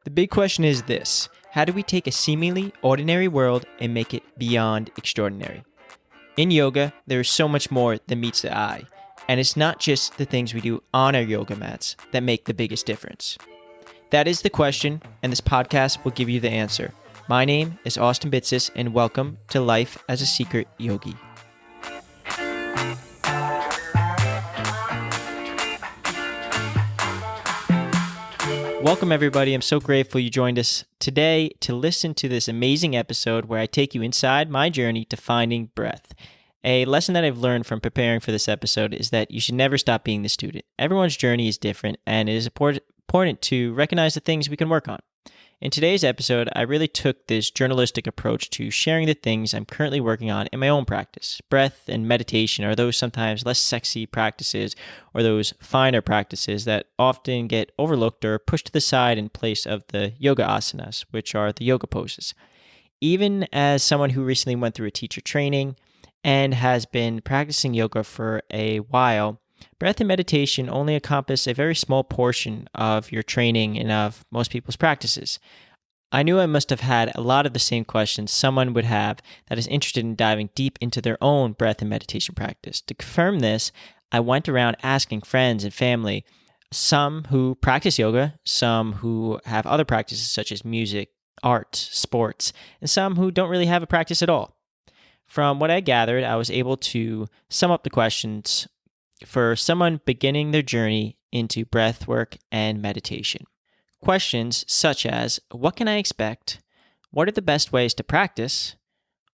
The big question is this: how do we take a seemingly ordinary world and make it beyond extraordinary? In yoga, there is so much more than meets the eye, and it's not just the things we do on our yoga mats that make the biggest difference. That is the question, and this podcast will give you the answer. My name is Austin Bitzas, and welcome to Life as a Secret Yogi. Welcome, everybody. I'm so grateful you joined us today to listen to this amazing episode where I take you inside my journey to finding breath. A lesson that I've learned from preparing for this episode is that you should never stop being the student. Everyone's journey is different, and it is important to recognize the things we can work on. In today's episode, I really took this journalistic approach to sharing the things I'm currently working on in my own practice. Breath and meditation are those sometimes less sexy practices or those finer practices that often get overlooked or pushed to the side in place of the yoga asanas, which are the yoga poses. Even as someone who recently went through a teacher training and has been practicing yoga for a while, breath and meditation only encompass a very small portion of your training and of most people's practices. I knew I must have had a lot of the same questions someone would have that is interested in diving deep into their own breath and meditation practice. To confirm this, I went around asking friends and family, some who practice yoga, some who have other practices such as music, art, sports, and some who don't really have a practice at all. From what I gathered, I was able to sum up the questions for someone beginning their journey into breath work and meditation. Questions such as, what can I expect? What are the best ways to practice?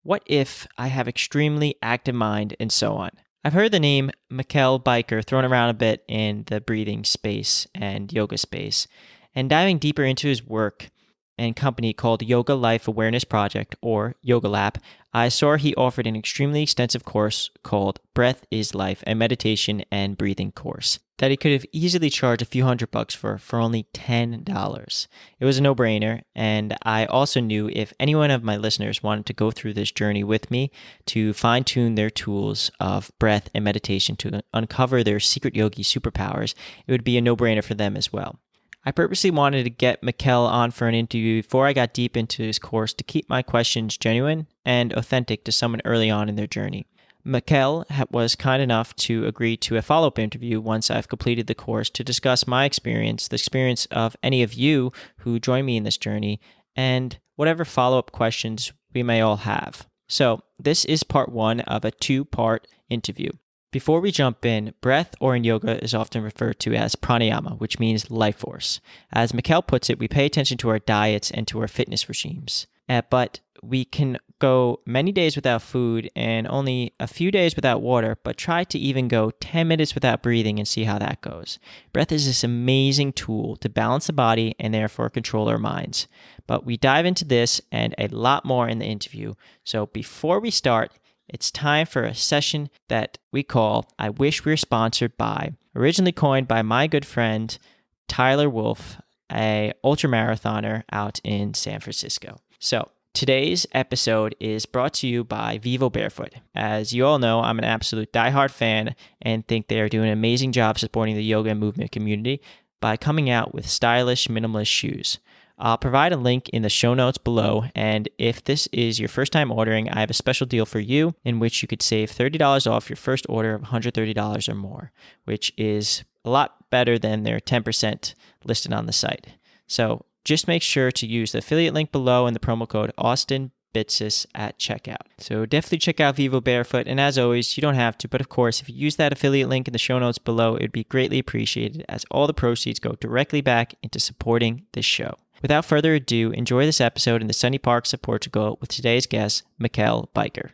What if I have extremely active mind? And so on. I've heard the name Michaël Bijker thrown around a bit in the breathing space and yoga space, and diving deeper into his work and company called Yoga Life Awareness Project, or Yoga Lab, I saw he offered an extremely extensive course called Breath is Life, a meditation and breathing course that he could have easily charged a few $100 for only $10. It was a no-brainer, and I also knew if any one of my listeners wanted to go through this journey with me to fine-tune their tools of breath and meditation to uncover their secret yogi superpowers, it would be a no-brainer for them as well. I purposely wanted to get Michaël on for an interview before I got deep into his course to keep my questions genuine and authentic to someone early on in their journey. Michaël was kind enough to agree to a follow-up interview once I've completed the course to discuss my experience, the experience of any of you who join me in this journey, and whatever follow-up questions we may all have. So this is part one of a two-part interview. Before we jump in, breath, or in yoga, is often referred to as pranayama, which means life force. As Michaël puts it, we pay attention to our diets and to our fitness regimes. But we can go many days without food and only a few days without water, but try to even go 10 minutes without breathing and see how that goes. Breath is this amazing tool to balance the body and therefore control our minds. But we dive into this and a lot more in the interview. So before we start, it's time for a session that we call I Wish We Were Sponsored By, originally coined by my good friend Tyler Wolf, a ultramarathoner out in San Francisco. So today's episode is brought to you by Vivo Barefoot. As you all know, I'm an absolute diehard fan and think they are doing an amazing job supporting the yoga and movement community by coming out with stylish minimalist shoes. I'll provide a link in the show notes below, and if this is your first time ordering, I have a special deal for you in which you could save $30 off your first order of $130 or more, which is a lot better than their 10% listed on the site. So just make sure to use the affiliate link below and the promo code AustinBitzas at checkout. So definitely check out Vivo Barefoot, and as always, you don't have to, but of course, if you use that affiliate link in the show notes below, it would be greatly appreciated as all the proceeds go directly back into supporting this show. Without further ado, enjoy this episode in the sunny parks of Portugal with today's guest, Michaël Bijker.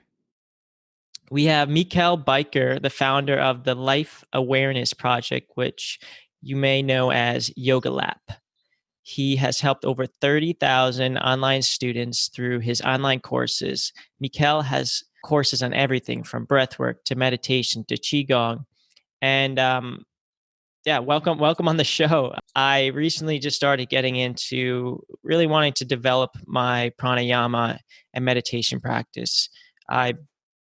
We have Michaël Bijker, the founder of the Life Awareness Project, which you may know as Yoga Lab. He has helped over 30,000 online students through his online courses. Michaël has courses on everything from breathwork to meditation to qigong. And welcome on the show. I recently just started getting into really wanting to develop my pranayama and meditation practice. I've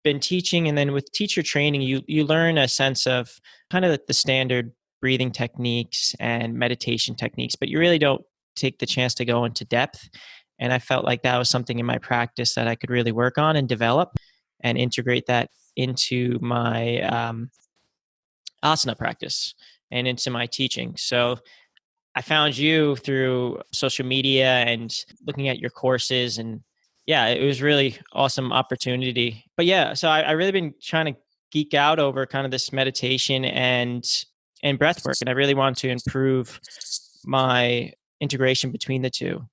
been teaching, and then with teacher training, you learn a sense of kind of the standard breathing techniques and meditation techniques, but you really don't take the chance to go into depth. And I felt like that was something in my practice that I could really work on and develop and integrate that into my asana practice and into my teaching. So I found you through social media and looking at your courses, and yeah, it was really awesome opportunity. But yeah, so I really been trying to geek out over kind of this meditation and breath work, and I really want to improve my integration between the two.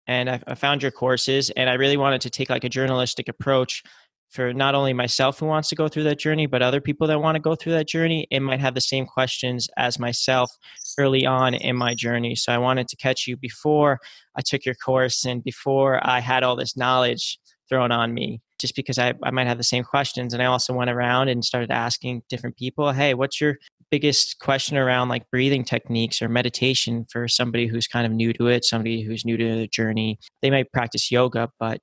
And I found your courses, and I really wanted to take like a journalistic approach for not only myself who wants to go through that journey, but other people that want to go through that journey and might have the same questions as myself early on in my journey. So I wanted to catch you before I took your course and before I had all this knowledge thrown on me, just because I might have the same questions. And I also went around and started asking different people, hey, what's your biggest question around like breathing techniques or meditation for somebody who's kind of new to it, somebody who's new to the journey? They might practice yoga, but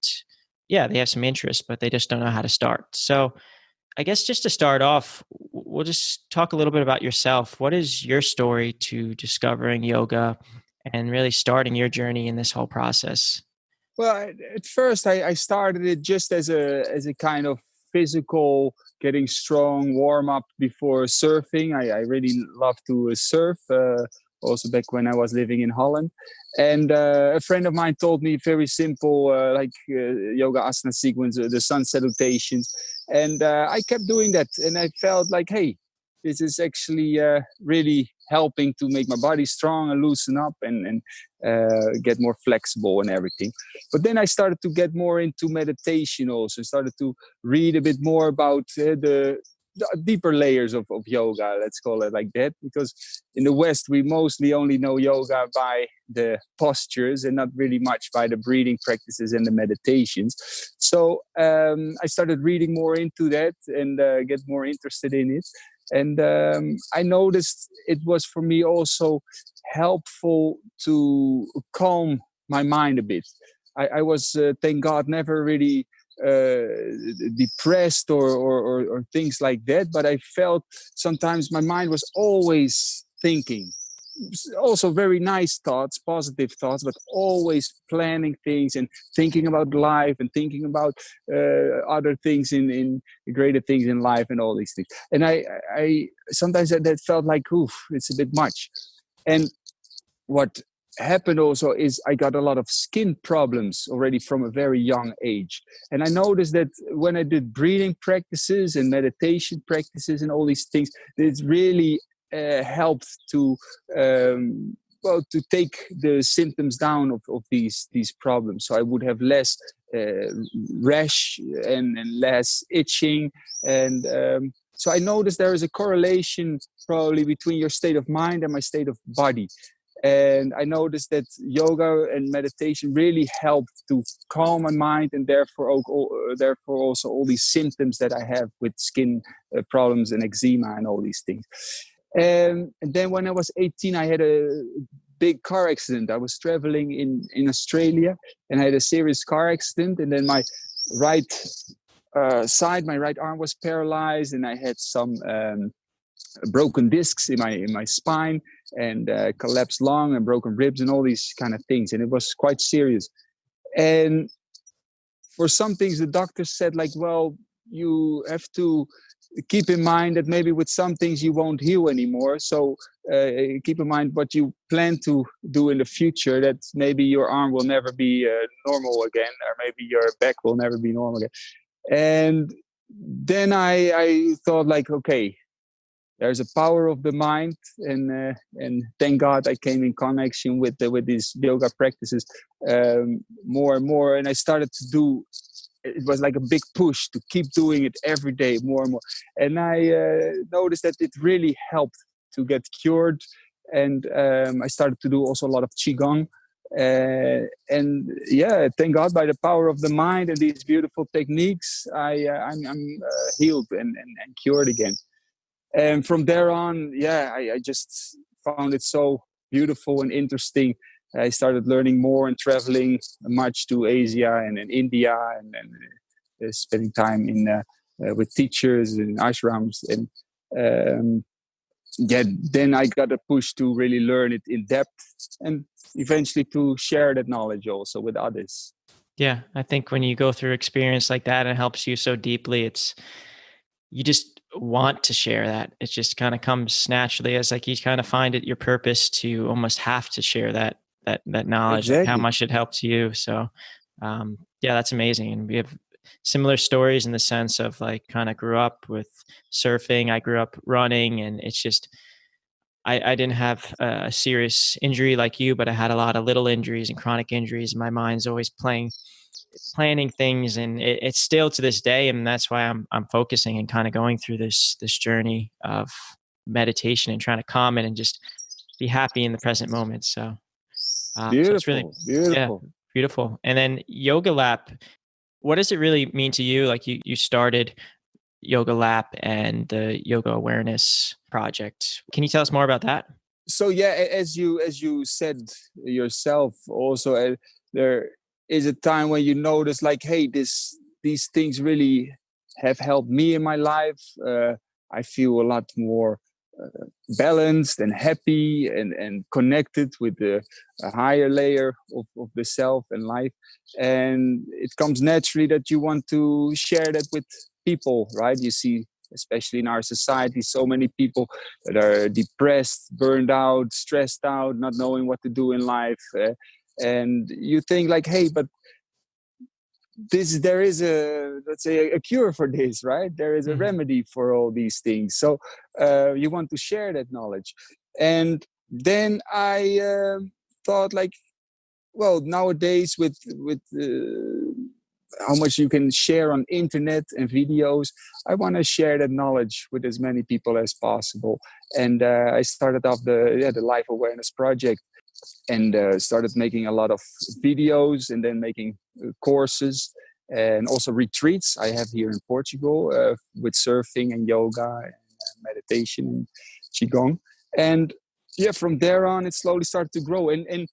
yeah, they have some interest, but they just don't know how to start. So I guess just to start off, we'll just talk a little bit about yourself. What is your story to discovering yoga and really starting your journey in this whole process? Well, at first I started it just as a kind of physical, getting strong warm up before surfing. I really love to surf. Also back when I was living in Holland, and a friend of mine told me very simple yoga asana sequence, the sun salutations, and I kept doing that, and I felt like, hey, this is actually really helping to make my body strong and loosen up and get more flexible and everything. But then I started to get more into meditation also, started to read a bit more about the deeper layers of yoga, let's call it like that, because in the West we mostly only know yoga by the postures and not really much by the breathing practices and the meditations. So I started reading more into that and get more interested in it. And I noticed it was for me also helpful to calm my mind a bit. I was, thank God, never really depressed or things like that, but I felt sometimes my mind was always thinking. Also very nice thoughts, positive thoughts, but always planning things and thinking about life and thinking about other things in greater things in life and all these things. And I sometimes that felt like, oof, it's a bit much. And what happened also is I got a lot of skin problems already from a very young age. And I noticed that when I did breathing practices and meditation practices and all these things, it really helped to to take the symptoms down of these problems. So I would have less rash and less itching. And so I noticed there is a correlation probably between your state of mind and my state of body. And I noticed that yoga and meditation really helped to calm my mind, and therefore also all these symptoms that I have with skin problems and eczema and all these things. And then when I was 18, I had a big car accident. I was traveling in Australia, and I had a serious car accident. And then my right side, my right arm was paralyzed, and I had some broken discs in my spine, and collapsed lung and broken ribs and all these kind of things. And it was quite serious. And for some things, the doctor said, like, well, you have to keep in mind that maybe with some things you won't heal anymore. So keep in mind what you plan to do in the future, that maybe your arm will never be normal again, or maybe your back will never be normal again. And then I thought, like, okay, there's a power of the mind, and thank God I came in connection with these yoga practices more and more, and I started to do. It was like a big push to keep doing it every day, more and more, and I noticed that it really helped to get cured, and I started to do also a lot of qigong, and yeah, thank God, by the power of the mind and these beautiful techniques, I'm healed and cured again. And from there on, yeah, I just found it so beautiful and interesting. I started learning more and traveling much to Asia and in India, and spending time in with teachers and ashrams. And yeah, then I got a push to really learn it in depth and eventually to share that knowledge also with others. Yeah, I think when you go through experience like that and it helps you so deeply, you just want to share that. It just kind of comes naturally as like you kind of find it your purpose to almost have to share that knowledge, like how Exactly. much it helps you. So yeah, that's amazing. And we have similar stories in the sense of like kind of grew up with surfing. I grew up running, and it's just I didn't have a serious injury like you, but I had a lot of little injuries and chronic injuries. My mind's always planning things, and it's still to this day, and that's why I'm focusing and kind of going through this journey of meditation and trying to calm it and just be happy in the present moment. So it's really, Beautiful, yeah, beautiful. beautiful. And then Yoga Lap, what does it really mean to you? Like you started Yoga Lap and the Yoga Awareness Project. Can you tell us more about that? So yeah, as you said yourself also, there is a time when you notice like, hey, these things really have helped me in my life. I feel a lot more balanced and happy and connected with a higher layer of the self and life, and it comes naturally that you want to share that with people, right? You see, especially in our society, so many people that are depressed, burned out, stressed out, not knowing what to do in life, and you think like, hey, but there is a, let's say, a cure for this, right? There is a Mhm. remedy for all these things. So you want to share that knowledge. And then I thought like, well, nowadays with how much you can share on internet and videos, I want to share that knowledge with as many people as possible. And I started off the Life Awareness Project, and started making a lot of videos, and then making courses and also retreats I have here in Portugal, with surfing and yoga and meditation and qigong. And yeah, from there on it slowly started to grow. And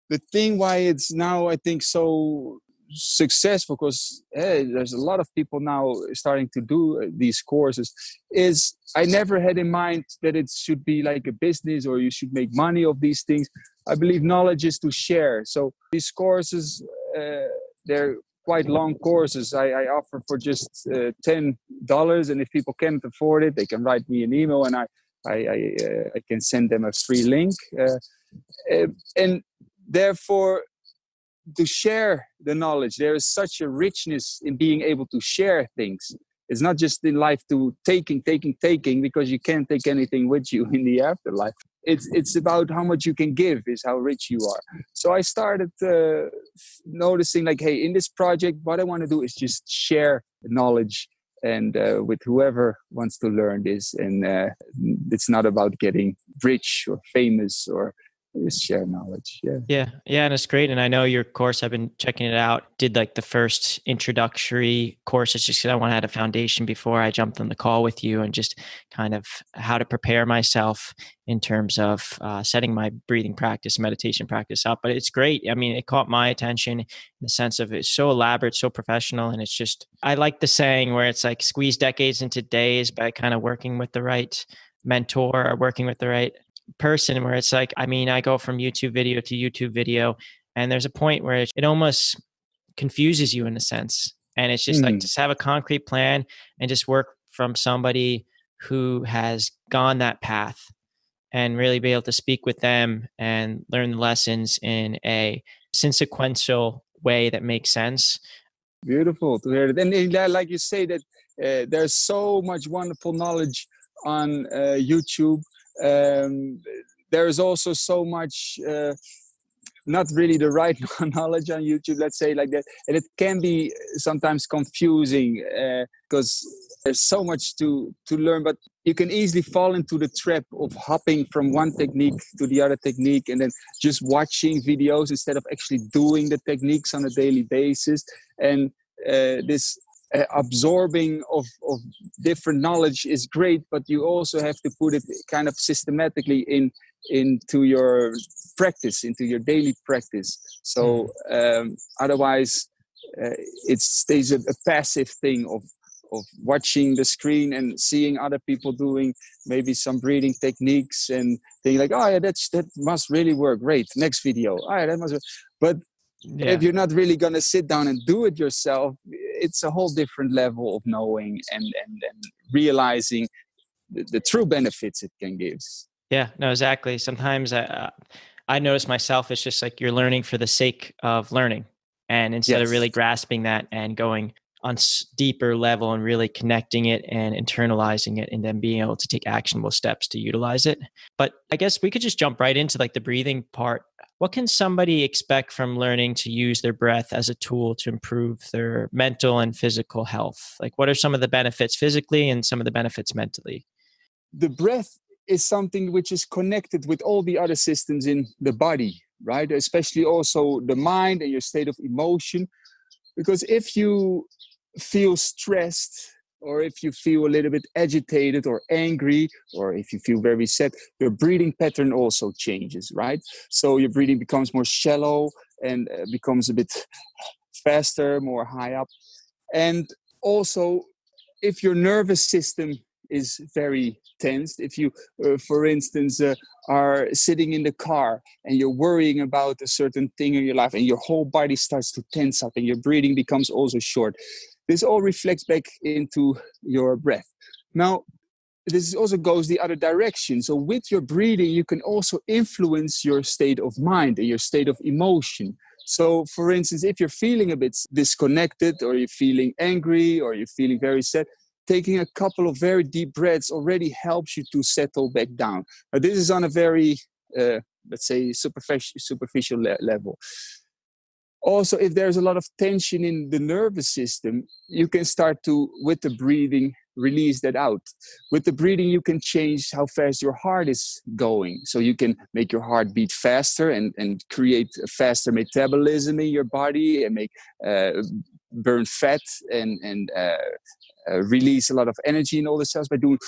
the thing why it's now, I think, so successful, because there's a lot of people now starting to do these courses, is I never had in mind that it should be like a business or you should make money of these things. I believe knowledge is to share. So these courses, they're quite long courses. I offer for just $10, and if people can't afford it, they can write me an email, and I can send them a free link. And therefore, to share the knowledge, there is such a richness in being able to share things. It's not just in life to taking, because you can't take anything with you in the afterlife. It's about how much you can give, is how rich you are. So I started noticing like, hey, in this project, what I want to do is just share the knowledge, and with whoever wants to learn this. And it's not about getting rich or famous, or just share knowledge. Yeah. Yeah. Yeah. And it's great. And I know your course, I've been checking it out. Did like the first introductory courses just because I want to have a foundation before I jumped on the call with you, and just kind of how to prepare myself in terms of setting my breathing practice, meditation practice up. But it's great. I mean, it caught my attention in the sense of it's so elaborate, so professional. And it's just, I like the saying where it's like squeeze decades into days by kind of working with the right mentor or working with the right person, where it's like, I mean, I go from YouTube video to YouTube video, and there's a point where it almost confuses you in a sense. And it's just like, Mm, just have a concrete plan and just work from somebody who has gone that path, and really be able to speak with them and learn the lessons in a sequential way that makes sense. beautiful to hear it. And like you say, that there's so much wonderful knowledge on YouTube. Um, there's also so much not really the right knowledge on YouTube, let's say like that. And it can be sometimes confusing, because there's so much to learn, but you can easily fall into the trap of hopping from one technique to the other technique, and then just watching videos instead of actually doing the techniques on a daily basis. And this absorbing of different knowledge is great, but you also have to put it kind of systematically into your practice, into your daily practice. So otherwise it stays a passive thing of watching the screen and seeing other people doing maybe some breathing techniques and thinking like, oh yeah, that must really work. Great, next video. Oh yeah, that must work. But if you're not really going to sit down and do it yourself, it's a whole different level of knowing and realizing the true benefits it can give. Yeah, no, exactly. Sometimes I notice myself, it's just like you're learning for the sake of learning. And instead of really Yes. grasping that and going on deeper level and really connecting it and internalizing it and then being able to take actionable steps to utilize it. But I guess we could just jump right into like the breathing part. What can somebody expect from learning to use their breath as a tool to improve their mental and physical health? Like, what are some of the benefits physically and some of the benefits mentally? The breath is something which is connected with all the other systems in the body, right? Especially also the mind and your state of emotion. Because if you feel stressed, or if you feel a little bit agitated or angry, or if you feel very sad, your breathing pattern also changes, right? So your breathing becomes more shallow and becomes a bit faster, more high up. And also, if your nervous system is very tense, if you, for instance, are sitting in the car and you're worrying about a certain thing in your life and your whole body starts to tense up and your breathing becomes also short, this all reflects back into your breath. Now, this also goes the other direction. So with your breathing, you can also influence your state of mind and your state of emotion. So for instance, if you're feeling a bit disconnected or you're feeling angry or you're feeling very sad, taking a couple of very deep breaths already helps you to settle back down. Now, this is on a very, let's say, superficial level. Also, if there's a lot of tension in the nervous system, you can start to, with the breathing, release that out. With the breathing, you can change how fast your heart is going. So you can make your heart beat faster and create a faster metabolism in your body and make burn fat and release a lot of energy in all the cells by doing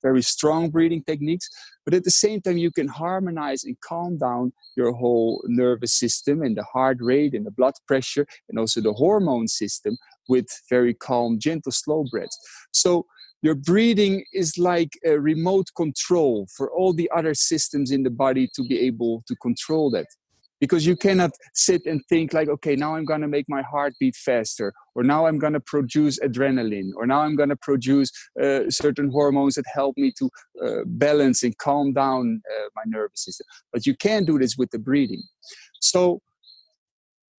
very strong breathing techniques. But at the same time, you can harmonize and calm down your whole nervous system and the heart rate and the blood pressure and also the hormone system with very calm, gentle, slow breaths. So your breathing is like a remote control for all the other systems in the body to be able to control that. Because you cannot sit and think like, okay, now I'm going to make my heart beat faster, or now I'm going to produce adrenaline, or now I'm going to produce certain hormones that help me to balance and calm down my nervous system. But you can't do this with the breathing. So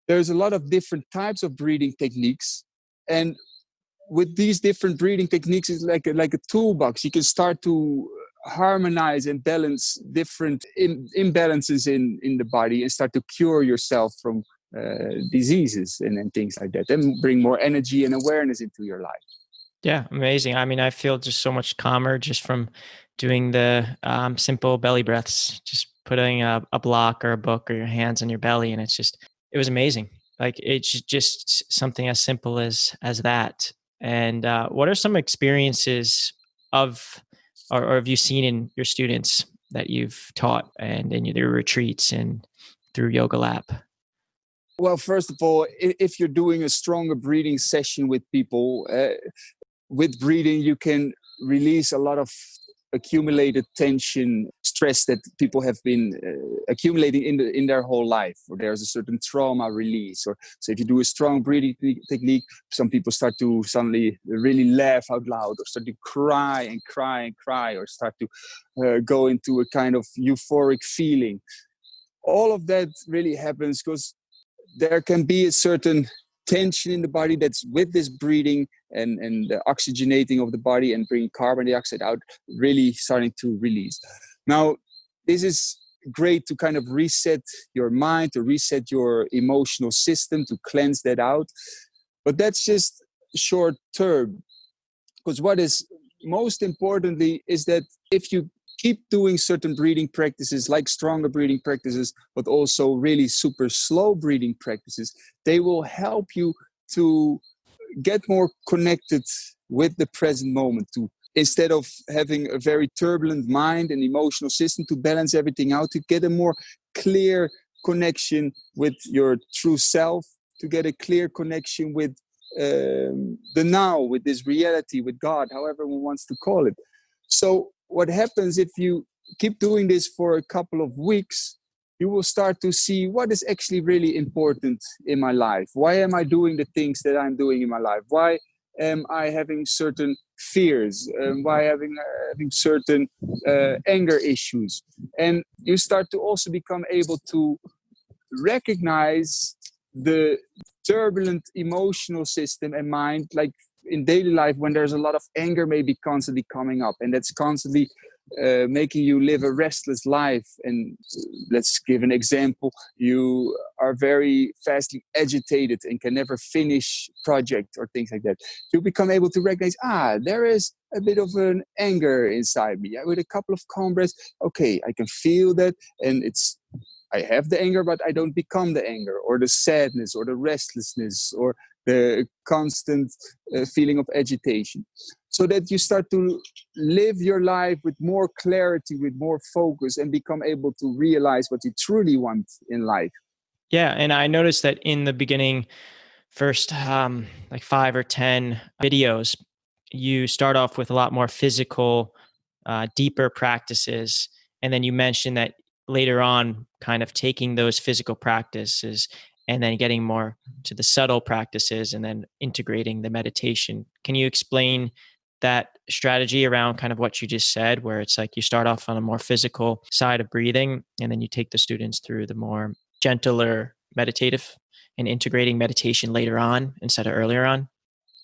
there's a lot of different types of breathing techniques. And with these different breathing techniques, it's like a toolbox. You can start to harmonize and balance different imbalances in the body and start to cure yourself from diseases and things like that, and bring more energy and awareness into your life. Yeah, amazing. I mean, I feel just so much calmer just from doing the simple belly breaths, just putting a block or a book or your hands on your belly. And it was amazing. Like it's just something as simple as that. And what are some experiences of, or have you seen in your students that you've taught and in your retreats and through Yoga Lab? Well, first of all, if you're doing a stronger breathing session with people, with breathing, you can release a lot of accumulated tension, stress that people have been accumulating in their whole life, or there's a certain trauma release. Or so if you do a strong breathing technique, some people start to suddenly really laugh out loud, or start to cry and cry and cry, or start to go into a kind of euphoric feeling. All of that really happens because there can be a certain tension in the body that's with this breathing and the oxygenating of the body and bringing carbon dioxide out, really starting to release. Now, this is great to kind of reset your mind, to reset your emotional system, to cleanse that out. But that's just short term. Because what is most importantly is that if you keep doing certain breathing practices like stronger breathing practices, but also really super slow breathing practices, they will help you to get more connected with the present moment, to instead of having a very turbulent mind and emotional system, to balance everything out, to get a more clear connection with your true self, to get a clear connection with the now, with this reality, with God, however one wants to call it. So what happens if you keep doing this for a couple of weeks, you will start to see what is actually really important in my life. Why am I doing the things that I'm doing in my life? Why am I having certain fears? Why having certain anger issues? And you start to also become able to recognize the turbulent emotional system and mind, like in daily life when there's a lot of anger maybe constantly coming up, and that's constantly making you live a restless life. And let's give an example: you are very fastly agitated and can never finish project or things like that. You become able to recognize, there is a bit of an anger inside me. With a couple of calm breaths, okay, I can feel that, and I have the anger, but I don't become the anger or the sadness or the restlessness or the constant feeling of agitation. So that you start to live your life with more clarity, with more focus, and become able to realize what you truly want in life. Yeah. And I noticed that in the beginning, first like 5 or 10 videos, you start off with a lot more physical, deeper practices. And then you mentioned that later on, kind of taking those physical practices and then getting more to the subtle practices and then integrating the meditation. Can you explain that strategy around kind of what you just said, where it's like you start off on a more physical side of breathing and then you take the students through the more gentler meditative and integrating meditation later on instead of earlier on?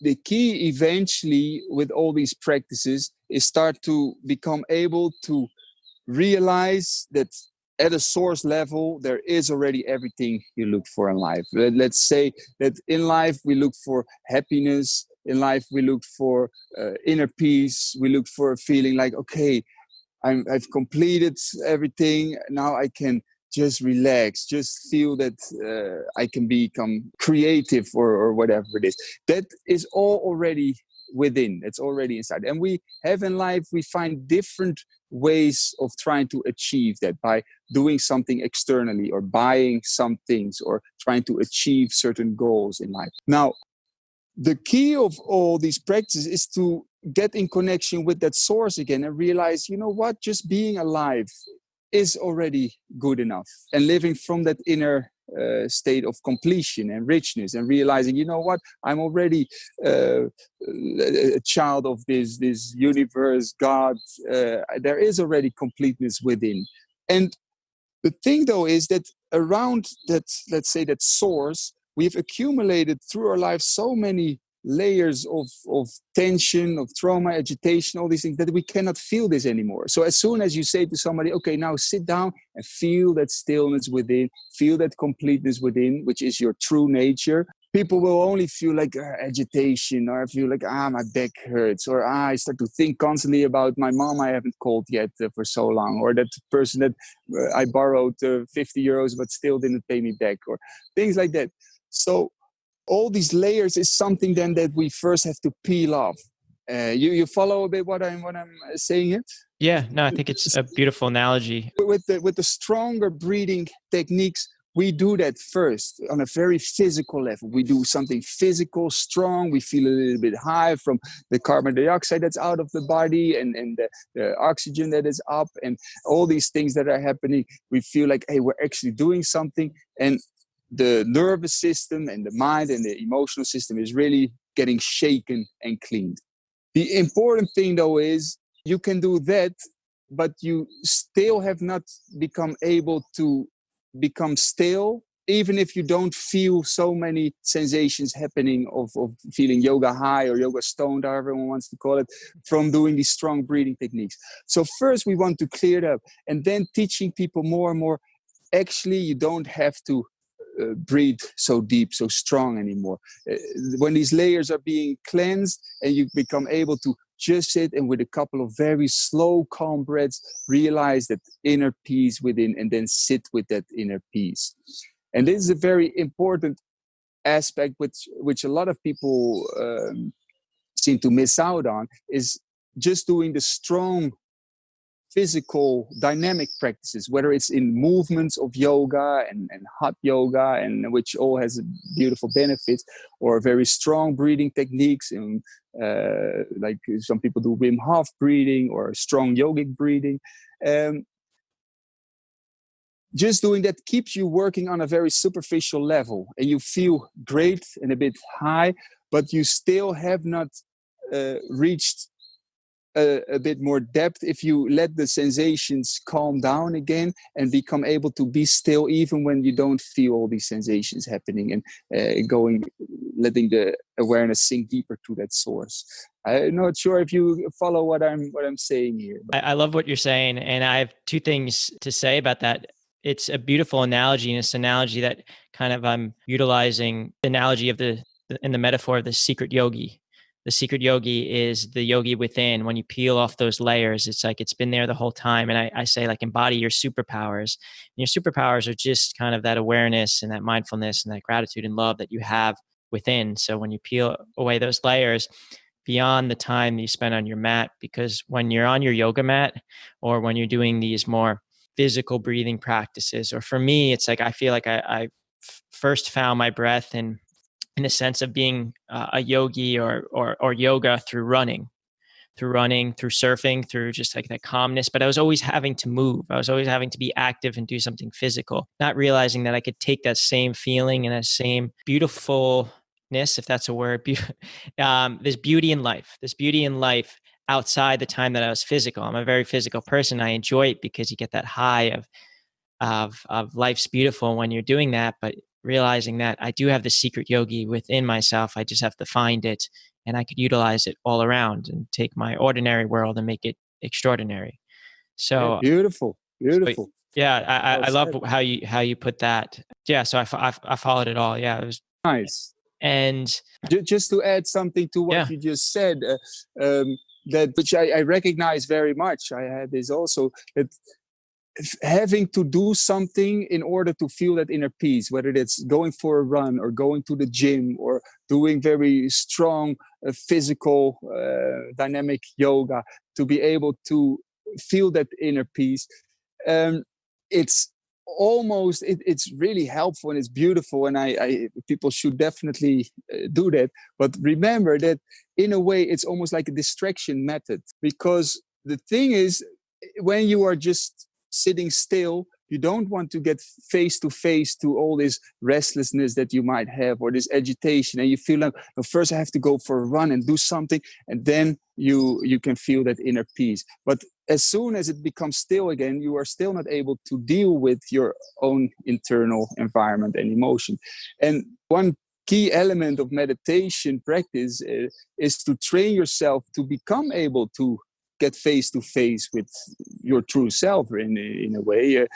The key eventually with all these practices is start to become able to realize that at a source level, there is already everything you look for in life. Let's say that in life, we look for happiness. In life, we look for inner peace. We look for a feeling like, okay, I've completed everything. Now I can just relax, just feel that I can become creative or whatever it is. That is all already within. It's already inside. And we have in life, we find different ways of trying to achieve that by doing something externally or buying some things or trying to achieve certain goals in life. Now, the key of all these practices is to get in connection with that source again and realize, you know what, just being alive is already good enough. And living from that inner state of completion and richness, and realizing, you know what, I'm already a child of this universe, God. There is already completeness within. And the thing though is that around that, let's say that source, we've accumulated through our lives so many layers of tension, of trauma, agitation, all these things, that we cannot feel this anymore. So as soon as you say to somebody, okay, now sit down and feel that stillness within, feel that completeness within, which is your true nature, people will only feel like agitation, or I feel like, my back hurts, or I start to think constantly about my mom I haven't called yet for so long, or that person that I borrowed 50 euros but still didn't pay me back, or things like that. So all these layers is something then that we first have to peel off. You follow a bit what I'm saying here? Yeah, no, I think it's a beautiful analogy. With the stronger breathing techniques, we do that first on a very physical level. We do something physical, strong. We feel a little bit high from the carbon dioxide that's out of the body and the oxygen that is up, and all these things that are happening. We feel like, hey, we're actually doing something. And the nervous system and the mind and the emotional system is really getting shaken and cleaned. The important thing, though, is you can do that, but you still have not become able to become still, even if you don't feel so many sensations happening of feeling yoga high or yoga stoned, however one wants to call it, from doing these strong breathing techniques. So first we want to clear it up, and then teaching people more and more, actually you don't have to breathe so deep, so strong anymore. When these layers are being cleansed and you become able to just sit and with a couple of very slow, calm breaths, realize that inner peace within, and then sit with that inner peace. And this is a very important aspect which a lot of people seem to miss out on, is just doing the strong physical dynamic practices, whether it's in movements of yoga and hot yoga, and which all has beautiful benefits, or very strong breathing techniques, and like some people do Wim Hof breathing or strong yogic breathing. Just doing that keeps you working on a very superficial level, and you feel great and a bit high, but you still have not reached a bit more depth if you let the sensations calm down again and become able to be still even when you don't feel all these sensations happening, and letting the awareness sink deeper to that source. I'm not sure if you follow what I'm saying here. I love what you're saying, and I have two things to say about that. It's a beautiful analogy, and it's an analogy that kind of I'm utilizing the analogy of the metaphor of the secret yogi. The secret yogi is the yogi within. When you peel off those layers, it's like it's been there the whole time. And I say, like, embody your superpowers. And your superpowers are just kind of that awareness and that mindfulness and that gratitude and love that you have within. So when you peel away those layers, beyond the time that you spend on your mat, because when you're on your yoga mat or when you're doing these more physical breathing practices, or for me, it's like I feel like I first found my breath in the sense of being a yogi or yoga through running, through surfing, through just like that calmness. But I was always having to move. I was always having to be active and do something physical, not realizing that I could take that same feeling and that same beautifulness, if that's a word, this beauty in life outside the time that I was physical. I'm a very physical person. I enjoy it because you get that high of life's beautiful when you're doing that, but realizing that I do have the secret yogi within myself. I just have to find it, and I could utilize it all around and take my ordinary world and make it extraordinary. So beautiful. So, yeah, I love how you put that. Yeah, so I followed it all. Yeah, it was nice. And just to add something to what you just said, that which I recognize very much. I had this also, that having to do something in order to feel that inner peace, whether it's going for a run or going to the gym or doing very strong physical dynamic yoga, to be able to feel that inner peace, it's almost it's really helpful and it's beautiful, and I people should definitely do that. But remember that in a way it's almost like a distraction method, because the thing is, when you are just sitting still, you don't want to get face to face to all this restlessness that you might have, or this agitation, and you feel like, well, first I have to go for a run and do something, and then you can feel that inner peace. But as soon as it becomes still again, you are still not able to deal with your own internal environment and emotion. And one key element of meditation practice is to train yourself to become able to get face to face with your true self in a way,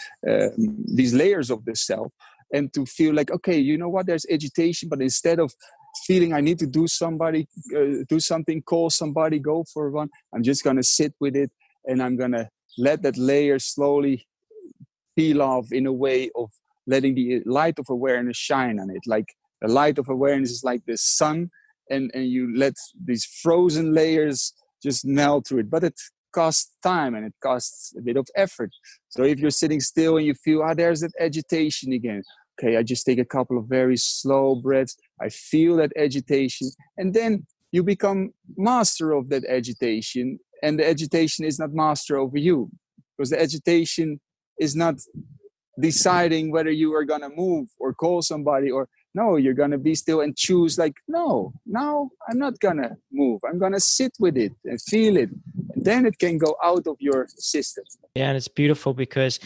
these layers of the self, and to feel like, okay, you know what, there's agitation, but instead of feeling I need to do something, call somebody, go for a run, I'm just going to sit with it, and I'm going to let that layer slowly peel off, in a way of letting the light of awareness shine on it. Like the light of awareness is like the sun, and you let these frozen layers just melt through it. But it costs time and it costs a bit of effort. So if you're sitting still and you feel, there's that agitation again. Okay, I just take a couple of very slow breaths. I feel that agitation. And then you become master of that agitation. And the agitation is not master over you. Because the agitation is not deciding whether you are going to move or call somebody, or no, you're going to be still and choose, like, no, now I'm not going to move. I'm going to sit with it and feel it. And then it can go out of your system. Yeah, and it's beautiful because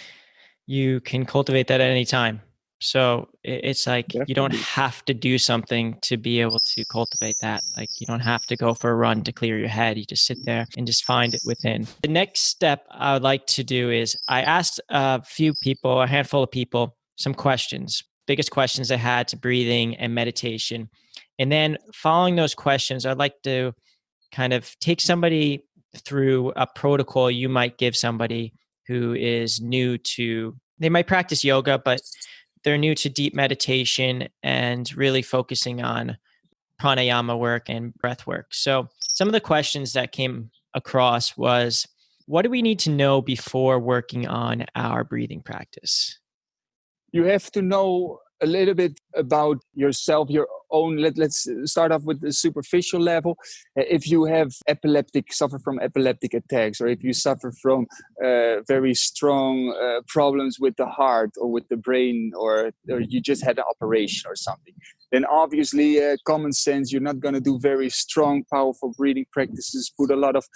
you can cultivate that at any time. So it's like, definitely, you don't have to do something to be able to cultivate that. Like, you don't have to go for a run to clear your head. You just sit there and just find it within. The next step I would like to do is, I asked a handful of people, some questions, biggest questions they had to breathing and meditation. And then following those questions, I'd like to kind of take somebody through a protocol you might give somebody who is new to, they might practice yoga, but they're new to deep meditation and really focusing on pranayama work and breath work. So some of the questions that came across was, what do we need to know before working on our breathing practice? You have to know a little bit about yourself, your own. Let's start off with the superficial level. If you have suffer from epileptic attacks, or if you suffer from very strong problems with the heart or with the brain, or you just had an operation or something, then obviously common sense, you're not going to do very strong, powerful breathing practices, put a lot of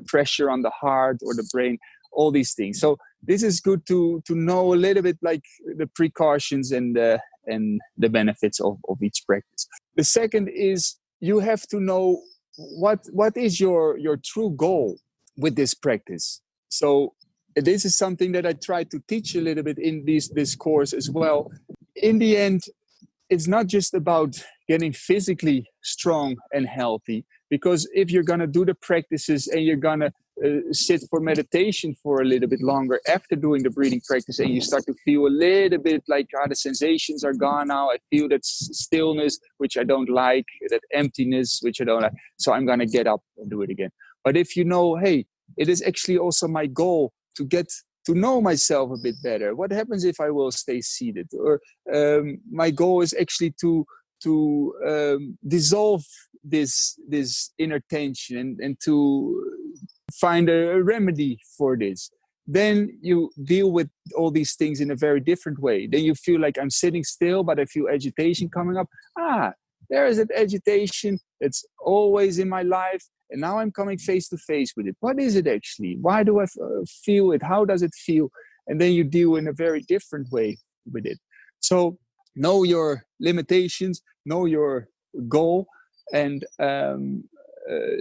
pressure on the heart or the brain, all these things. So this is good to know a little bit, like the precautions and the benefits of each practice. The second is you have to know what is your true goal with this practice. So this is something that I try to teach a little bit in this course as well. In the end, it's not just about getting physically strong and healthy, because if you're going to do the practices and you're going to sit for meditation for a little bit longer after doing the breathing practice, and you start to feel a little bit like the sensations are gone now, I feel that stillness, which I don't like, that emptiness, which I don't like, so I'm going to get up and do it again. But if you know, hey, it is actually also my goal to get to know myself a bit better. What happens if I will stay seated? Or my goal is actually to dissolve this inner tension and to find a remedy for this. Then you deal with all these things in a very different way. Then you feel like I'm sitting still, but I feel agitation coming up. There is that agitation that's always in my life. And now I'm coming face to face with it. What is it actually? Why do I feel it? How does it feel? And then you deal in a very different way with it. So know your limitations, know your goal, and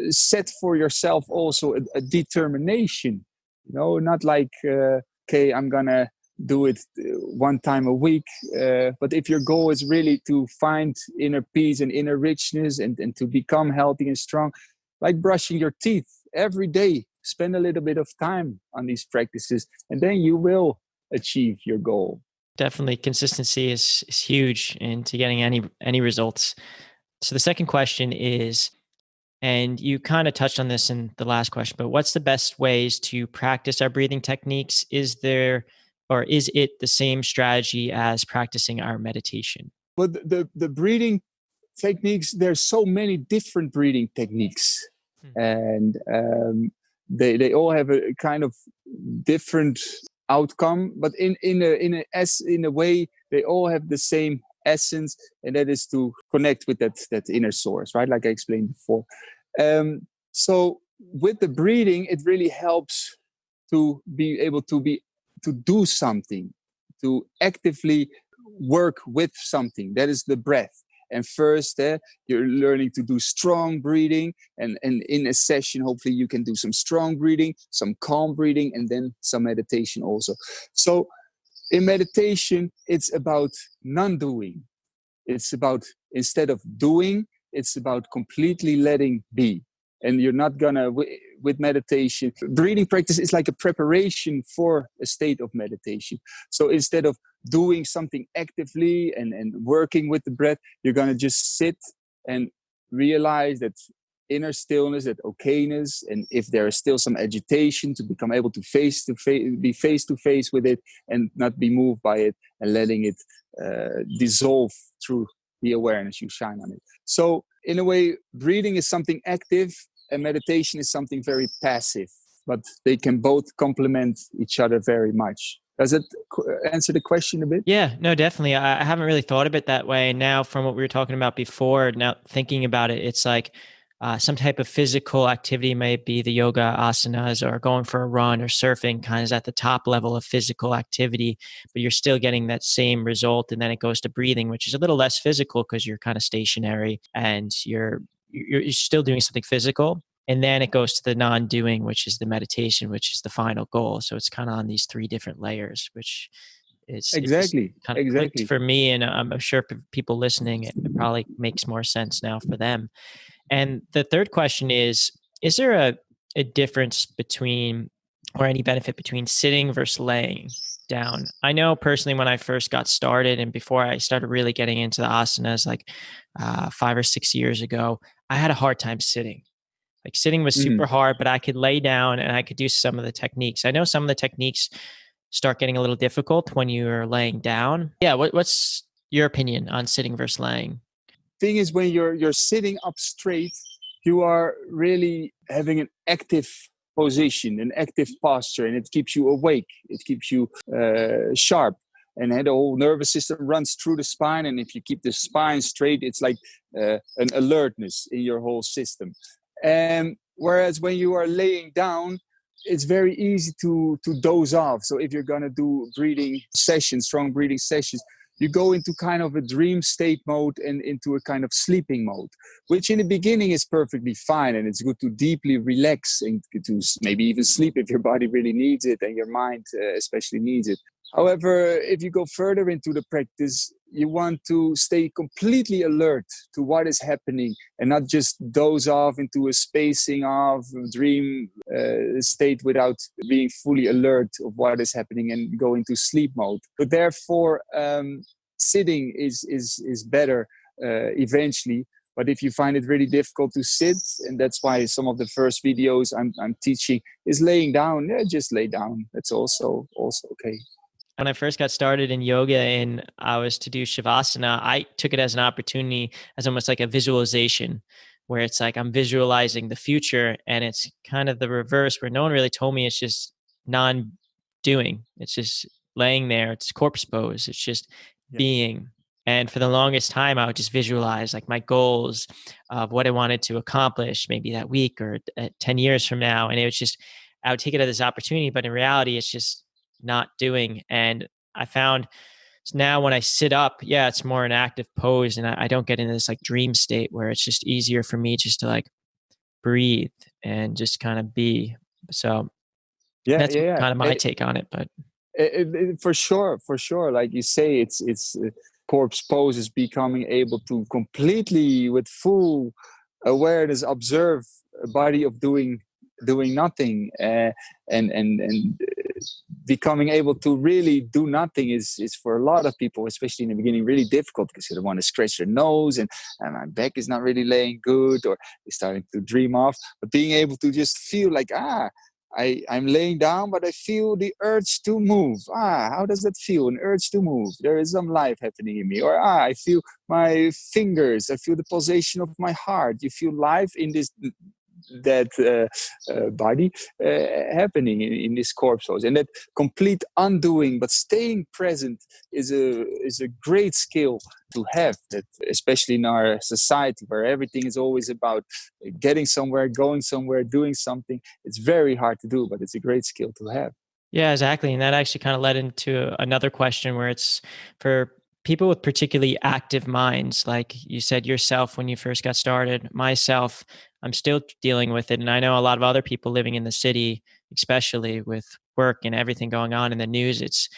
set for yourself also a determination. Not like, okay, I'm going to do it one time a week. But if your goal is really to find inner peace and inner richness and to become healthy and strong, like brushing your teeth every day, spend a little bit of time on these practices, and then you will achieve your goal. Definitely, consistency is huge into getting any results. So the second question is, and you kind of touched on this in the last question, but what's the best ways to practice our breathing techniques? Is it the same strategy as practicing our meditation? But the breathing techniques, there's so many different breathing techniques. And they all have a kind of different outcome, but in a way they all have the same essence, and that is to connect with that inner source, right? Like I explained before. So with the breathing, it really helps to be able to do something, to actively work with something. That is the breath. And first, you're learning to do strong breathing. And in a session, hopefully you can do some strong breathing, some calm breathing, and then some meditation also. So in meditation, it's about non-doing. It's about, instead of doing, it's about completely letting be. And you're not gonna, with meditation, breathing practice is like a preparation for a state of meditation. So instead of doing something actively and working with the breath, you're gonna just sit and realize that inner stillness, that okayness, and if there is still some agitation, to become able to be face to face with it and not be moved by it, and letting it dissolve through the awareness you shine on it. So in a way, breathing is something active and meditation is something very passive, but they can both complement each other very much. Does it answer the question a bit? Yeah, no, definitely. I haven't really thought of it that way. Now, from what we were talking about before, now thinking about it, it's like some type of physical activity, may be the yoga asanas or going for a run or surfing, kind of at the top level of physical activity, but you're still getting that same result. And then it goes to breathing, which is a little less physical because you're kind of stationary and you're still doing something physical. And then it goes to the non-doing, which is the meditation, which is the final goal. So it's kind of on these three different layers, which is Exactly. kind of clicked for me. And I'm sure people listening, it probably makes more sense now for them. And the third question is there a difference between, or any benefit between sitting versus laying down? I know personally when I first got started and before I started really getting into the asanas, like 5 or 6 years ago, I had a hard time sitting. Like sitting was super hard, but I could lay down and I could do some of the techniques. I know some of the techniques start getting a little difficult when you're laying down. Yeah, what's your opinion on sitting versus laying? Thing is, when you're sitting up straight, you are really having an active position, an active posture, and it keeps you awake. It keeps you sharp, and the whole nervous system runs through the spine. And if you keep the spine straight, it's like an alertness in your whole system. And whereas when you are laying down, it's very easy to doze off. So if you're gonna do breathing sessions, strong breathing sessions, you go into kind of a dream state mode and into a kind of sleeping mode, which in the beginning is perfectly fine. And it's good to deeply relax and to maybe even sleep if your body really needs it and your mind especially needs it. However, if you go further into the practice, you want to stay completely alert to what is happening and not just doze off into a spacing of dream state without being fully alert of what is happening and go into sleep mode. But therefore, sitting is better eventually. But if you find it really difficult to sit, and that's why some of the first videos I'm teaching is laying down. Yeah, just lay down. That's also okay. When I first got started in yoga and I was to do Shavasana, I took it as an opportunity, as almost like a visualization, where it's like I'm visualizing the future. And it's kind of the reverse, where no one really told me it's just non doing. It's just laying there. It's corpse pose. It's just being. And for the longest time, I would just visualize like my goals of what I wanted to accomplish maybe that week or 10 years from now. And it was just, I would take it as this opportunity, but in reality, it's just not doing. And I found now when I sit up, yeah, it's more an active pose, and I don't get into this like dream state where it's just easier for me just to like breathe and just kind of be. So that's kind of my take on it. But for sure, like you say, it's corpse pose is becoming able to completely with full awareness observe a body of doing nothing, and becoming able to really do nothing is for a lot of people, especially in the beginning, really difficult because they want to scratch their nose and my back is not really laying good, or they're starting to dream off. But being able to just feel like, I'm laying down, but I feel the urge to move. How does that feel? An urge to move. There is some life happening in me. Or I feel my fingers. I feel the pulsation of my heart. You feel life in this body happening in this corpse pose, and that complete undoing but staying present is a great skill to have, that especially in our society where everything is always about getting somewhere, going somewhere, doing something. It's very hard to do, but it's a great skill to have. yeah, exactly. And that actually kind of led into another question where it's for people with particularly active minds, like you said yourself when you first got started, myself, I'm still dealing with it. And I know a lot of other people living in the city, especially with work and everything going on in the news. It's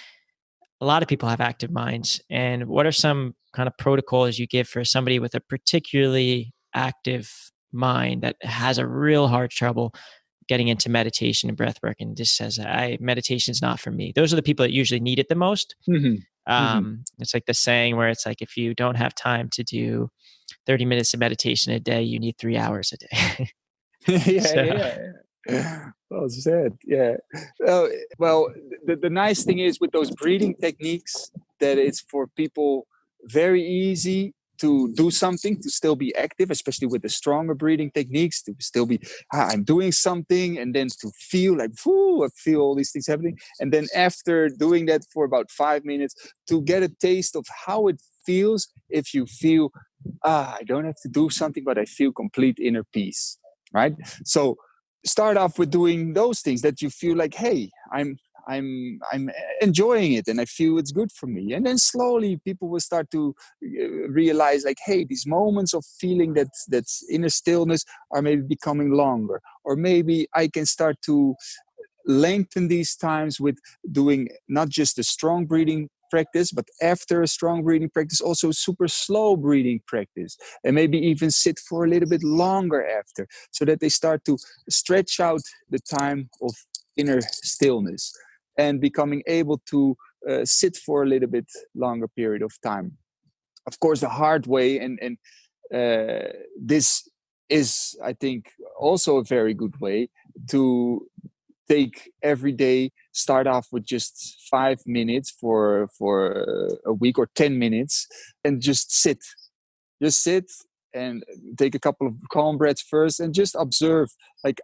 a lot of people have active minds. And what are some kind of protocols you give for somebody with a particularly active mind that has a real hard trouble getting into meditation and breath work and just says, meditation is not for me? Those are the people that usually need it the most. It's like the saying where it's like, if you don't have time to do 30 minutes of meditation a day, you need 3 hours a day. Well said. Yeah. Well, the nice thing is with those breathing techniques that it's for people very easy to do something, to still be active, especially with the stronger breathing techniques, to still be, I'm doing something, and then to feel like, I feel all these things happening. And then after doing that for about 5 minutes, to get a taste of how it feels if you feel, I don't have to do something, but I feel complete inner peace, right? So start off with doing those things that you feel like, hey, I'm enjoying it and I feel it's good for me. And then slowly people will start to realize like, hey, these moments of feeling that's inner stillness are maybe becoming longer, or maybe I can start to lengthen these times with doing not just a strong breathing practice, but after a strong breathing practice, also super slow breathing practice, and maybe even sit for a little bit longer after, so that they start to stretch out the time of inner stillness and becoming able to sit for a little bit longer period of time. Of course, the hard way, and this is, I think, also a very good way to take every day, start off with just 5 minutes for a week, or 10 minutes, and just sit and take a couple of calm breaths first, and just observe, like,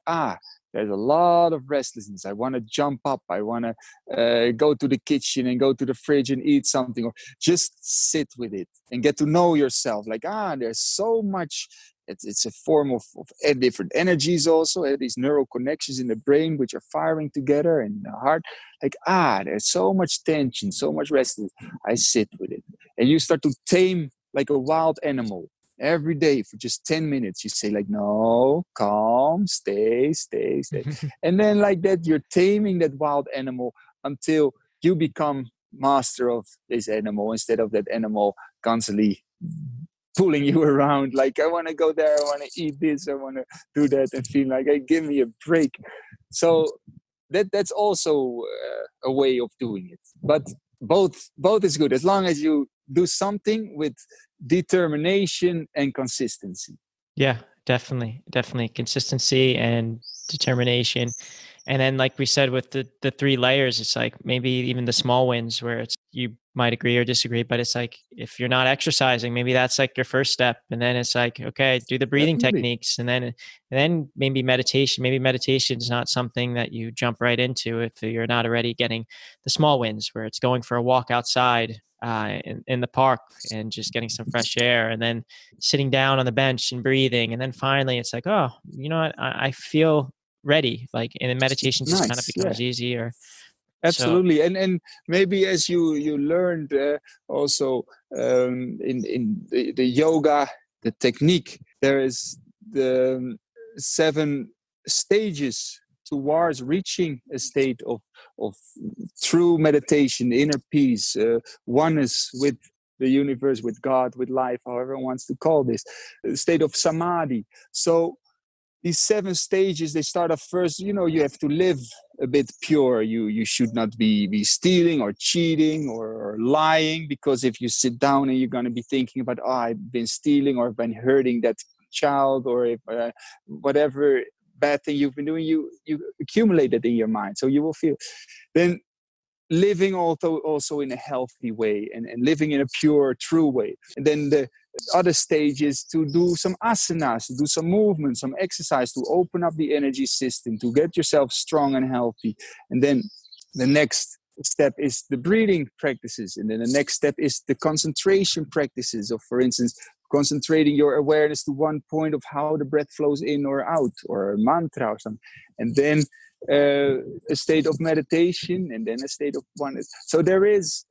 there's a lot of restlessness. I want to jump up. I want to go to the kitchen and go to the fridge and eat something, or just sit with it and get to know yourself. Like, there's so much. It's a form of different energies also, these neural connections in the brain which are firing together, and in the heart. Like, there's so much tension, so much restlessness. I sit with it. And you start to tame like a wild animal. Every day for just 10 minutes, you say, like, no, calm, stay. And then like that, you're taming that wild animal until you become master of this animal, instead of that animal constantly pulling you around. Like, I want to go there, I want to eat this, I want to do that, and feel like, hey, give me a break. So that's also a way of doing it. But both is good, as long as you do something with determination and consistency. Yeah, definitely consistency and determination. And then, like we said, with the three layers, it's like maybe even the small wins where it's, you might agree or disagree, but it's like, if you're not exercising, maybe that's like your first step. And then it's like, okay, do the breathing Definitely. techniques. And then maybe meditation. Maybe meditation is not something that you jump right into if you're not already getting the small wins, where it's going for a walk outside in the park and just getting some fresh air, and then sitting down on the bench and breathing. And then finally it's like, oh, you know what, I feel ready, like, and the meditation just kind of Nice. Yeah. becomes easier. So Absolutely. And maybe as you learned also in the yoga, the technique, there is the 7 stages towards reaching a state of true meditation, inner peace, oneness with the universe, with God, with life, however one wants to call this, a state of samadhi. So these 7 stages, they start off first, you have to live a bit pure. You should not be stealing or cheating or lying, because if you sit down and you're going to be thinking about, I've been stealing, or I've been hurting that child, or if whatever bad thing you've been doing, you accumulate it in your mind, so you will feel. Then living also in a healthy way, and living in a pure, true way. And then the other stage is to do some asanas, to do some movement, some exercise, to open up the energy system, to get yourself strong and healthy. And then the next step is the breathing practices. And then the next step is the concentration practices of, for instance, concentrating your awareness to one point of how the breath flows in or out, or a mantra or something. And then a state of meditation, and then a state of oneness. So there is,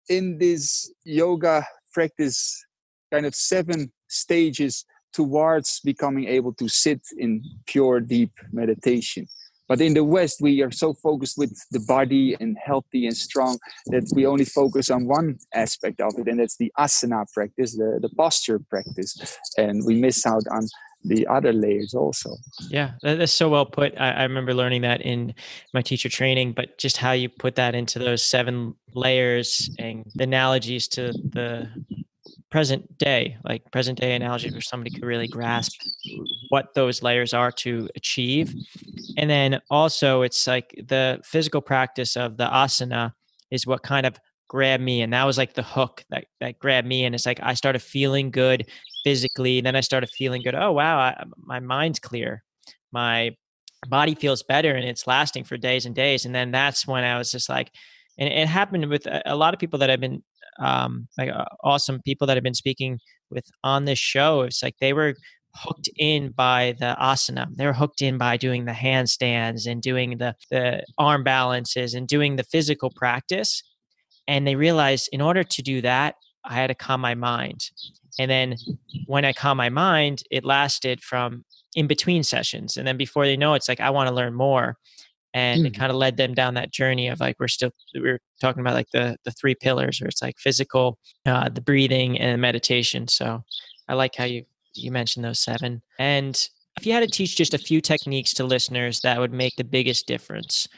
in this yoga practice, kind of 7 stages towards becoming able to sit in pure, deep meditation. But in the West, we are so focused with the body and healthy and strong that we only focus on one aspect of it, and that's the asana practice, the posture practice. And we miss out on the other layers also. yeah, that's so well put. I remember learning that in my teacher training, but just how you put that into those 7 layers and the analogies to the present day, like present day analogy, where somebody could really grasp what those layers are to achieve. And then also it's like the physical practice of the asana is what kind of grabbed me. And that was like the hook that grabbed me. And it's like, I started feeling good physically. Then I started feeling good. Oh, wow. My mind's clear. My body feels better, and it's lasting for days and days. And then that's when I was just like, and it happened with a lot of people that I've been, awesome people that I've been speaking with on this show. It's like they were hooked in by the asana. They were hooked in by doing the handstands and doing the arm balances and doing the physical practice. And they realized, in order to do that, I had to calm my mind. And then when I calm my mind, it lasted from in between sessions. And then before they know it, it's like, I want to learn more. And it kind of led them down that journey of like, we're talking about like the 3 pillars, where it's like physical, the breathing, and meditation. So I like how you mentioned those 7. And if you had to teach just a few techniques to listeners that would make the biggest difference,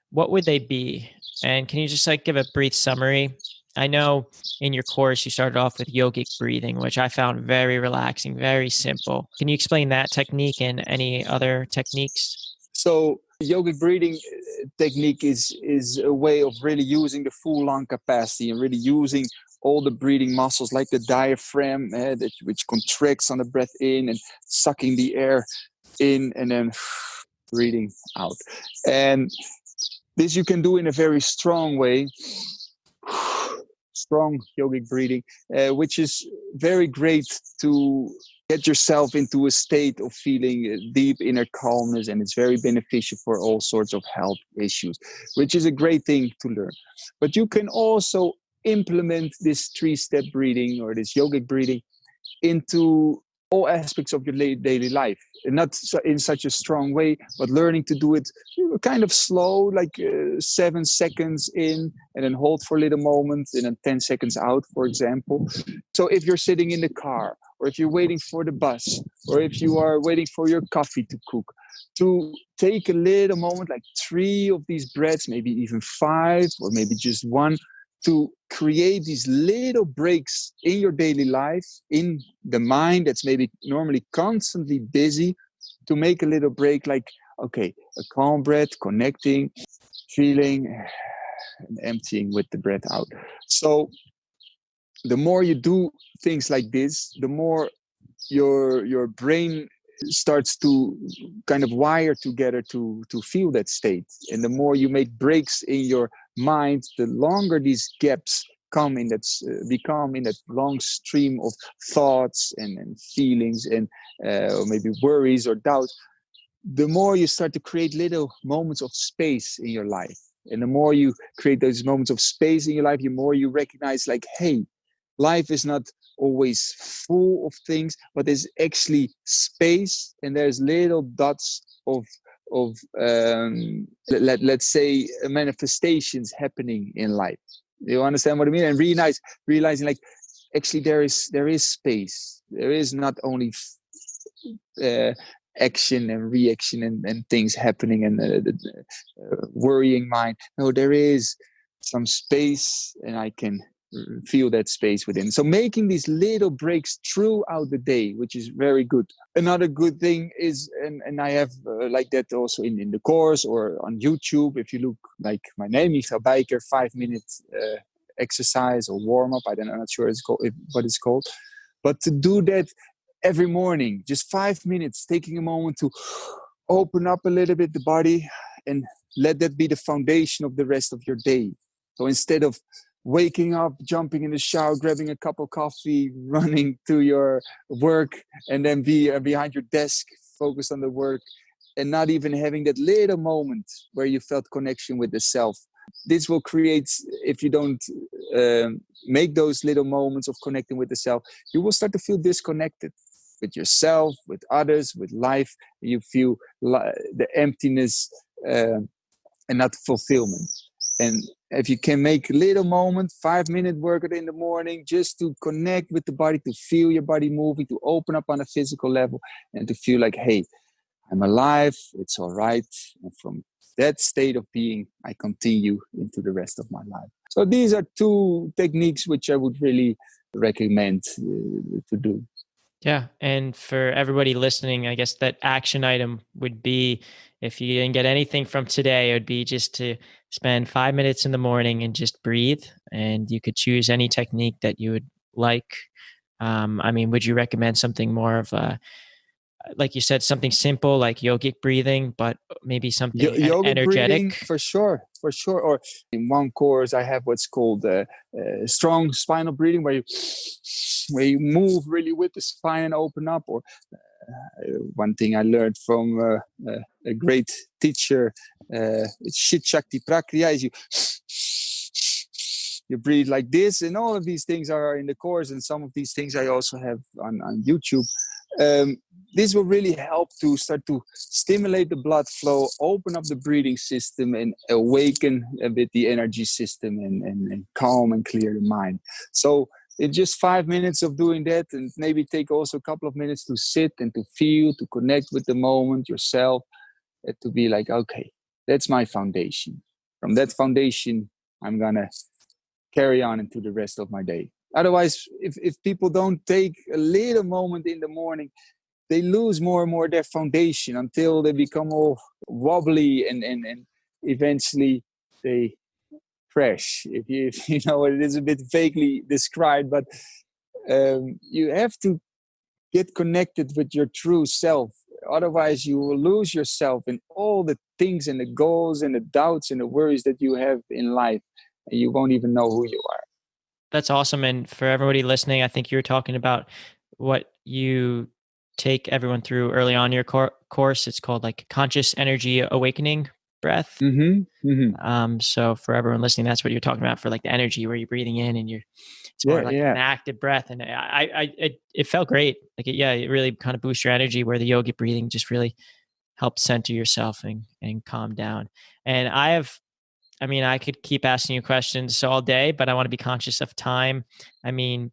what would they be? And can you just like give a brief summary I know in your course, you started off with yogic breathing, which I found very relaxing, very simple. Can you explain that technique and any other techniques? So yogic breathing technique is a way of really using the full lung capacity and really using all the breathing muscles like the diaphragm which contracts on the breath in and sucking the air in and then breathing out. And this you can do in a very strong way, strong yogic breathing, which is very great to get yourself into a state of feeling deep inner calmness, and it's very beneficial for all sorts of health issues, which is a great thing to learn. But you can also implement this 3-step breathing or this yogic breathing into all aspects of your daily life, and not in such a strong way, but learning to do it kind of slow, like 7 seconds in and then hold for a little moment and then 10 seconds out, for example. So if you're sitting in the car, or if you're waiting for the bus, or if you are waiting for your coffee to cook, to take a little moment, like 3 of these breaths, maybe even 5, or maybe just 1, to create these little breaks in your daily life, in the mind that's maybe normally constantly busy, to make a little break, like, okay, a calm breath, connecting, feeling, and emptying with the breath out. So the more you do things like this, the more your brain starts to kind of wire together to feel that state. And the more you make breaks in your mind, the longer these gaps come in that become in that long stream of thoughts and feelings and or maybe worries or doubts, the more you start to create little moments of space in your life. And the more you create those moments of space in your life, the more you recognize, like, hey, life is not always full of things, but there's actually space, and there's little dots of let's say manifestations happening in life. You understand what I mean? And realizing, like, actually there is space. There is not only action and reaction and things happening and worrying mind. No, there is some space, and I can feel that space within. So making these little breaks throughout the day, which is very good. Another good thing is, and I have like that also in the course or on YouTube. If you look like my name, Michaël Bijker, 5-minute exercise or warm up. I'm not sure what it's called, but to do that every morning, just 5 minutes, taking a moment to open up a little bit the body and let that be the foundation of the rest of your day. So instead of waking up, jumping in the shower, grabbing a cup of coffee, running to your work, and then be behind your desk, focused on the work, and not even having that little moment where you felt connection with the self. This will create, if you don't make those little moments of connecting with the self, you will start to feel disconnected with yourself, with others, with life. You feel the emptiness and not fulfillment. And if you can make a little moment, 5-minute workout in the morning, just to connect with the body, to feel your body moving, to open up on a physical level, and to feel like, hey, I'm alive, it's all right. And from that state of being, I continue into the rest of my life. So these are 2 techniques which I would really recommend to do. Yeah. And for everybody listening, I guess that action item would be, if you didn't get anything from today, it would be just to spend 5 minutes in the morning and just breathe. And you could choose any technique that you would like. I mean, would you recommend something more of like you said, something simple like yogic breathing, but maybe something Yogic breathing, energetic? for sure. Or in one course, I have what's called strong spinal breathing, where you move really with the spine and open up. Or one thing I learned from a great teacher, Shit Shakti Prakriya, is you breathe like this, and all of these things are in the course, and some of these things I also have on YouTube. This will really help to start to stimulate the blood flow, open up the breathing system, and awaken a bit the energy system, and calm and clear the mind. So it's just 5 minutes of doing that, and maybe take also a couple of minutes to sit and to feel, to connect with the moment yourself, to be like, okay, that's my foundation. From that foundation, I'm gonna carry on into the rest of my day. Otherwise, if people don't take a little moment in the morning, they lose more and more their foundation until they become all wobbly and eventually they crash. If you know, it is a bit vaguely described, but you have to get connected with your true self. Otherwise, you will lose yourself in all the things and the goals and the doubts and the worries that you have in life, and you won't even know who you are. That's awesome. And for everybody listening, I think you were talking about what you take everyone through early on in your course. It's called like conscious energy awakening breath. Mm-hmm. Mm-hmm. So for everyone listening, that's what you're talking about for like the energy where you're breathing in and it's more like Yeah. an active breath. And it felt great. Like, it really kind of boosts your energy, where the yogic breathing just really helps center yourself and calm down. And I could keep asking you questions all day, but I want to be conscious of time. I mean,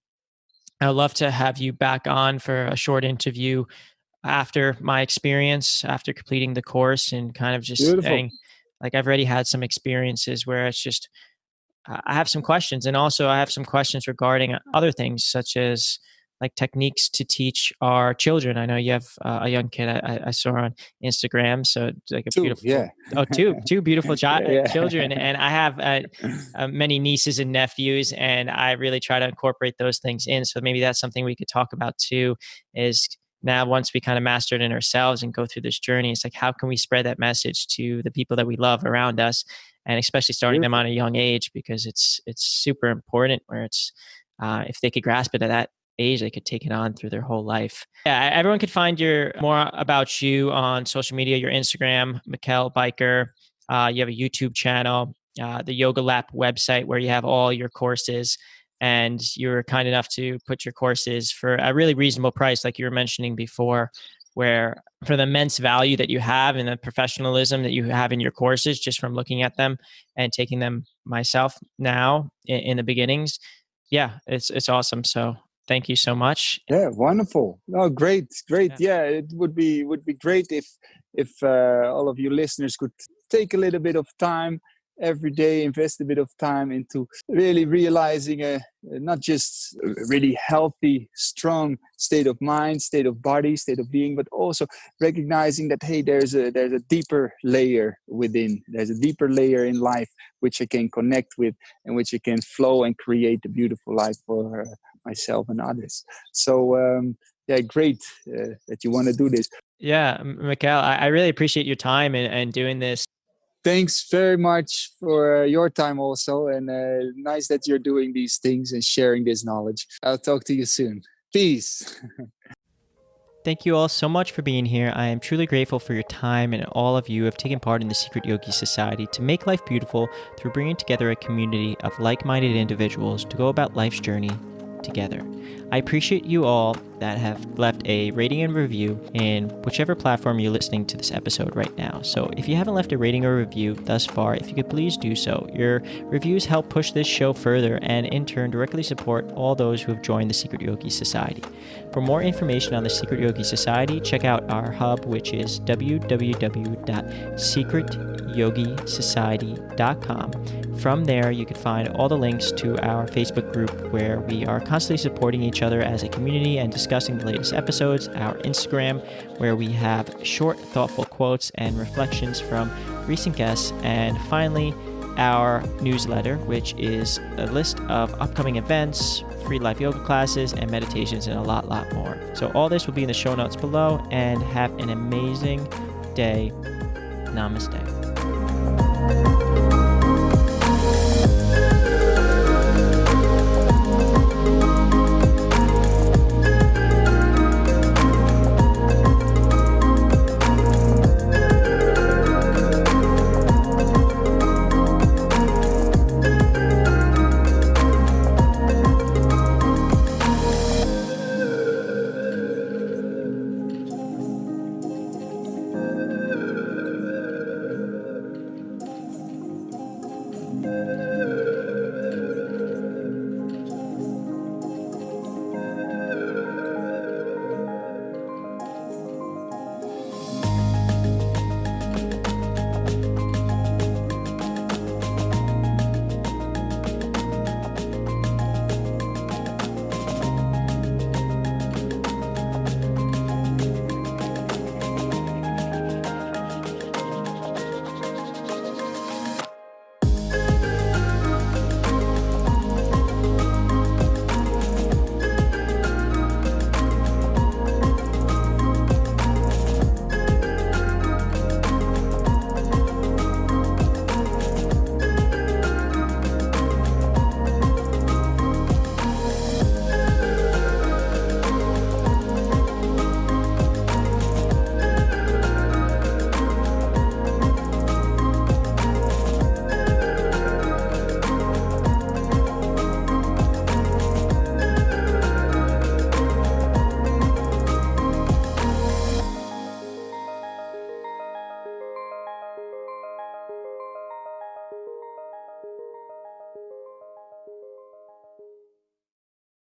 I'd love to have you back on for a short interview after my experience, after completing the course, and kind of just Beautiful. saying, like, I've already had some experiences where it's just, I have some questions. And also, I have some questions regarding other things, such as like techniques to teach our children. I know you have a young kid I saw on Instagram. So it's like a Two, beautiful, yeah. two beautiful Yeah. children. And I have many nieces and nephews, and I really try to incorporate those things in. So maybe that's something we could talk about too, is now once we kind of master it in ourselves and go through this journey, it's like, how can we spread that message to the people that we love around us? And especially starting them Beautiful. on a young age, because it's super important, where it's if they could grasp it at that age, they could take it on through their whole life. Yeah, everyone could find more about you on social media, your Instagram, Michaël Bijker. You have a YouTube channel, the Yoga Lab website, where you have all your courses. And you were kind enough to put your courses for a really reasonable price, like you were mentioning before, where for the immense value that you have and the professionalism that you have in your courses, just from looking at them and taking them myself now in the beginnings. Yeah, it's awesome. So thank you so much. Yeah, wonderful. Oh, great. Yeah. Yeah, it would be great if all of you listeners could take a little bit of time every day, invest a bit of time into really realizing not just a really healthy, strong state of mind, state of body, state of being, but also recognizing that, hey, there's a deeper layer within. There's a deeper layer in life which I can connect with, and which I can flow and create a beautiful life for myself and others. So yeah, great that you want to do this. Yeah, Michaël, I really appreciate your time and doing this. Thanks very much for your time also, and nice that you're doing these things and sharing this knowledge. I'll talk to you soon. Peace. Thank you all so much for being here. I am truly grateful for your time, and all of you have taken part in the Secret Yogi Society to make life beautiful through bringing together a community of like-minded individuals to go about life's journey together. I appreciate you all that have left a rating and review in whichever platform you're listening to this episode right now. So if you haven't left a rating or review thus far, if you could please do so. Your reviews help push this show further and in turn directly support all those who have joined the Secret Yogi Society. For more information on the Secret Yogi Society, check out our hub, which is www.secretyogisociety.com. From there, you can find all the links to our Facebook group, where we are constantly supporting each other as a community and discussing the latest episodes, our Instagram, where we have short, thoughtful quotes and reflections from recent guests, and finally, our newsletter, which is a list of upcoming events, free live yoga classes, and meditations, and a lot more. So all this will be in the show notes below, and have an amazing day. Namaste.